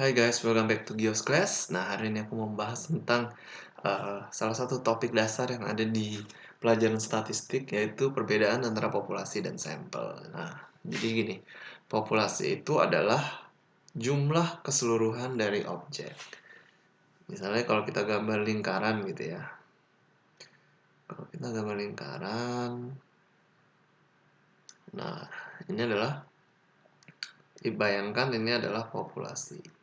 Hai guys, welcome back to Gios Class. Nah, hari ini aku mau membahas tentang salah satu topik dasar yang ada di pelajaran statistik, yaitu perbedaan antara populasi dan sampel. Nah, jadi gini, populasi itu adalah jumlah keseluruhan dari objek. Misalnya kalau kita gambar lingkaran gitu ya. Kalau kita gambar lingkaran, nah ini adalah, dibayangkan ini adalah populasi.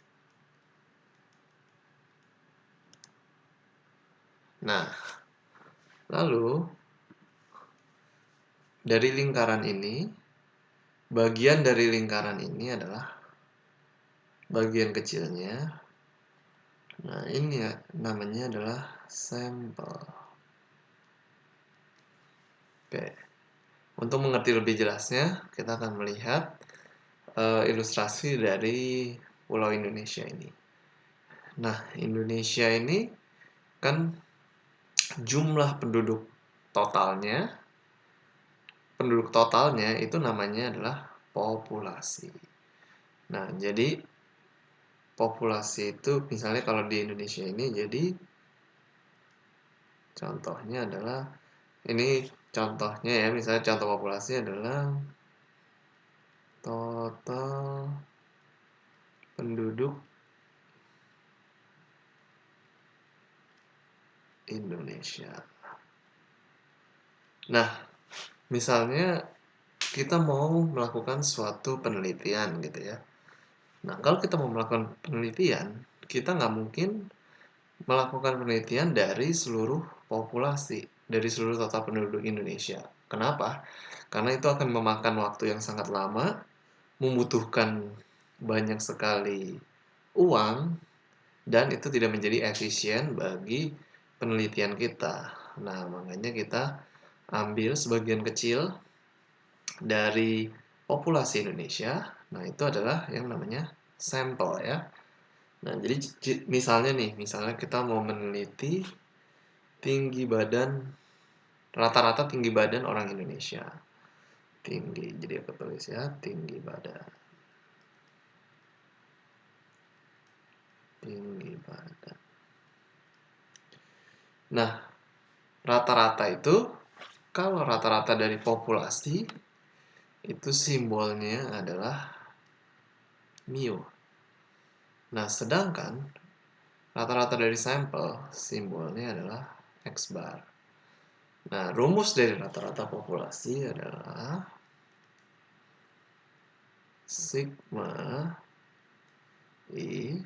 Nah, lalu dari lingkaran ini, bagian dari lingkaran ini adalah bagian kecilnya. Nah, ini ya namanya adalah sampel. Oke. Untuk mengerti lebih jelasnya, kita akan melihat ilustrasi dari Pulau Indonesia ini. Nah, Indonesia ini kan jumlah penduduk totalnya itu namanya adalah populasi. Nah, jadi populasi itu misalnya kalau di Indonesia ini, jadi contohnya adalah ini contohnya ya, misalnya contoh populasi adalah total penduduk Indonesia. Nah, misalnya kita mau melakukan suatu penelitian gitu ya. Nah, kalau kita mau melakukan penelitian, kita nggak mungkin melakukan penelitian dari seluruh populasi, dari seluruh total penduduk Indonesia. Kenapa? Karena itu akan memakan waktu yang sangat lama, membutuhkan banyak sekali uang, dan itu tidak menjadi efisien bagi penelitian kita. Nah, makanya kita ambil sebagian kecil dari populasi Indonesia. Nah, itu adalah yang namanya sampel ya. Nah, jadi misalnya kita mau meneliti rata-rata tinggi badan orang Indonesia. Jadi aku tulis ya, tinggi badan. Tinggi badan. Nah, rata-rata itu, kalau rata-rata dari populasi, itu simbolnya adalah mu. Nah, sedangkan rata-rata dari sampel, simbolnya adalah X bar. Nah, rumus dari rata-rata populasi adalah sigma I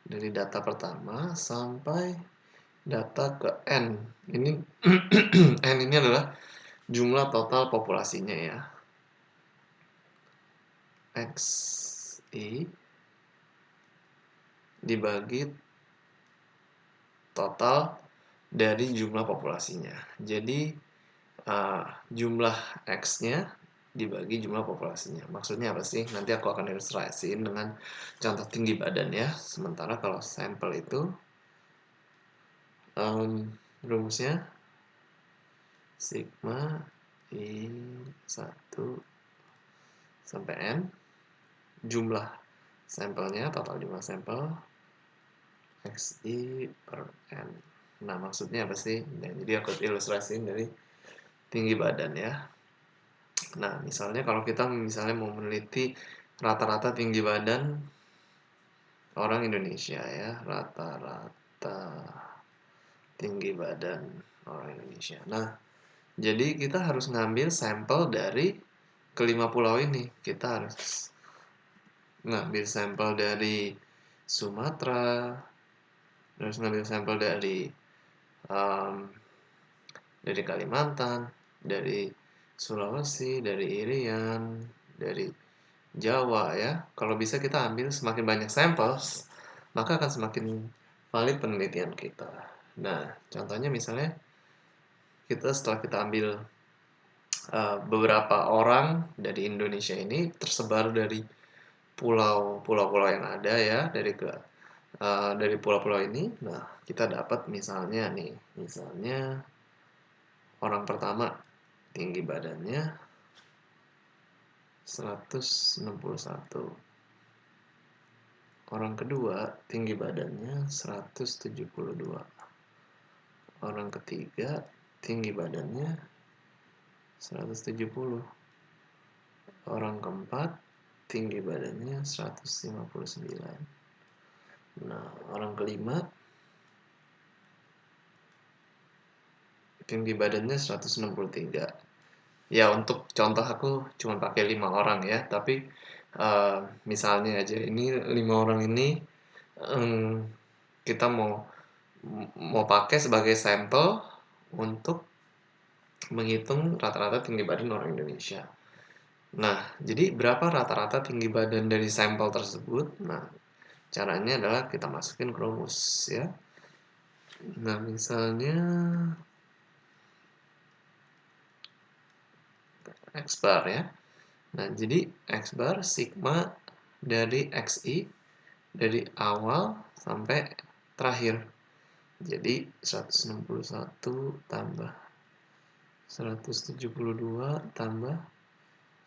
dari data pertama sampai data ke N. Ini N ini adalah jumlah total populasinya ya. XI dibagi total dari jumlah populasinya. Jadi jumlah X-nya dibagi jumlah populasinya. Maksudnya apa sih? Nanti aku akan ilustrasiin dengan contoh tinggi badan ya. Sementara kalau sampel itu rumusnya sigma I 1 sampai N, jumlah sampelnya, total jumlah sampel, XI per N. Nah, maksudnya apa sih? Nah, jadi aku ilustrasiin dari tinggi badan ya. Nah, misalnya kalau kita mau meneliti rata-rata tinggi badan orang Indonesia ya, rata-rata tinggi badan orang Indonesia. Nah, jadi kita harus ngambil sampel dari kelima pulau ini. Kita harus ngambil sampel dari Sumatera, harus ngambil sampel dari Kalimantan, dari Sulawesi, dari Irian, dari Jawa ya. Kalau bisa kita ambil semakin banyak sampel, maka akan semakin valid penelitian kita. Nah, contohnya misalnya setelah kita ambil beberapa orang dari Indonesia ini tersebar dari pulau-pulau yang ada ya, dari pulau-pulau ini. Nah, kita dapat misalnya orang pertama tinggi badannya 161. Orang kedua tinggi badannya 172. Orang ketiga tinggi badannya 170. Orang keempat tinggi badannya 159. Nah, orang kelima tinggi badannya 163. Ya, untuk contoh aku cuma pakai 5 orang ya, tapi misalnya aja ini 5 orang ini kita mau pakai sebagai sampel untuk menghitung rata-rata tinggi badan orang Indonesia. Nah, jadi berapa rata-rata tinggi badan dari sampel tersebut? Nah, caranya adalah kita masukin ke rumus ya. Nah, misalnya X bar ya. Nah, jadi X bar sigma dari XI dari awal sampai terakhir. Jadi 161 tambah 172 tambah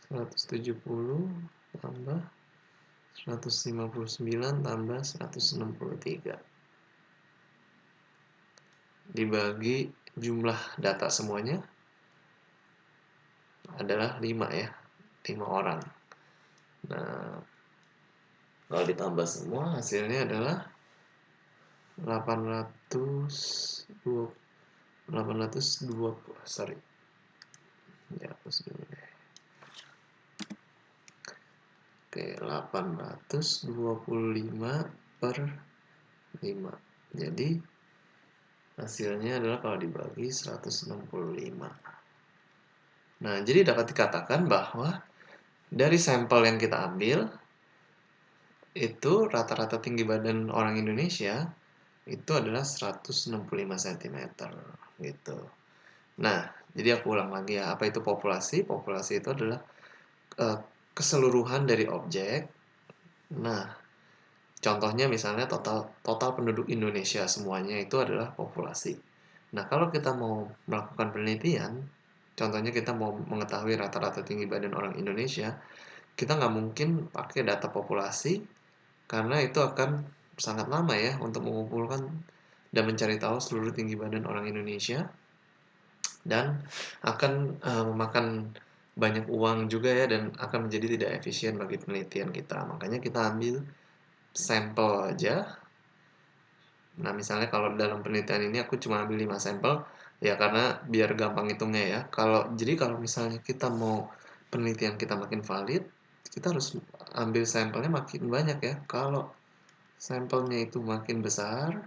170 tambah 159 tambah 163 dibagi jumlah data semuanya adalah 5 ya, 5 orang. Nah, kalau ditambah semua hasilnya adalah 820 sorry ya, hapus dulu deh. Oke, 825 per 5. Jadi hasilnya adalah kalau dibagi 165. Nah, jadi dapat dikatakan bahwa dari sampel yang kita ambil itu rata-rata tinggi badan orang Indonesia itu adalah 165 cm gitu. Nah, jadi aku ulang lagi ya, apa itu populasi? Populasi itu adalah keseluruhan dari objek. Nah, contohnya misalnya total penduduk Indonesia semuanya itu adalah populasi. Nah, kalau kita mau melakukan penelitian, contohnya kita mau mengetahui rata-rata tinggi badan orang Indonesia, kita nggak mungkin pakai data populasi karena itu akan sangat lama ya untuk mengumpulkan dan mencari tahu seluruh tinggi badan orang Indonesia, dan akan memakan banyak uang juga ya, dan akan menjadi tidak efisien bagi penelitian kita. Makanya kita ambil sampel aja. Nah, misalnya kalau dalam penelitian ini aku cuma ambil 5 sampel ya karena biar gampang hitungnya ya. Jadi kalau misalnya kita mau penelitian kita makin valid, kita harus ambil sampelnya makin banyak ya. Kalau sampelnya itu makin besar,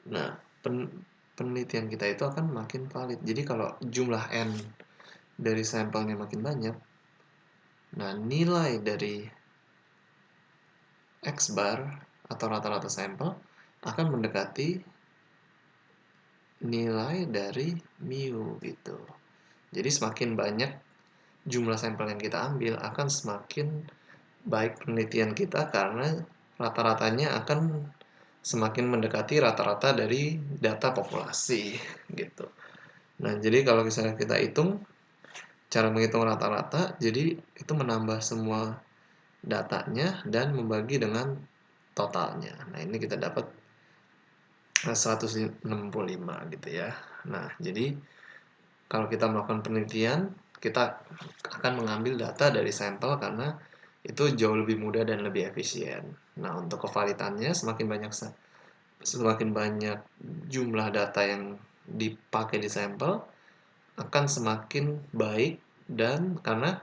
nah penelitian kita itu akan makin valid. Jadi kalau jumlah N dari sampelnya makin banyak, nah nilai dari X bar atau rata-rata sampel akan mendekati nilai dari mu gitu. Jadi semakin banyak jumlah sampel yang kita ambil akan semakin baik penelitian kita karena rata-ratanya akan semakin mendekati rata-rata dari data populasi gitu. Nah, jadi kalau misalnya kita hitung cara menghitung rata-rata, jadi itu menambah semua datanya dan membagi dengan totalnya. Nah, ini kita dapat 165 gitu ya. Nah, jadi kalau kita melakukan penelitian, kita akan mengambil data dari sampel karena itu jauh lebih mudah dan lebih efisien. Nah, untuk kevalitannya semakin banyak jumlah data yang dipakai di sampel akan semakin baik, dan karena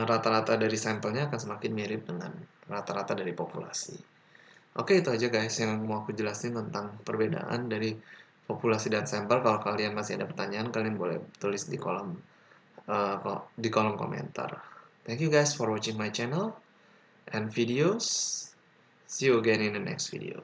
rata-rata dari sampelnya akan semakin mirip dengan rata-rata dari populasi. Oke, itu aja guys yang mau aku jelasin tentang perbedaan dari populasi dan sampel. Kalau kalian masih ada pertanyaan, kalian boleh tulis di kolom komentar. Thank you guys for watching my channel and videos. See you again in the next video.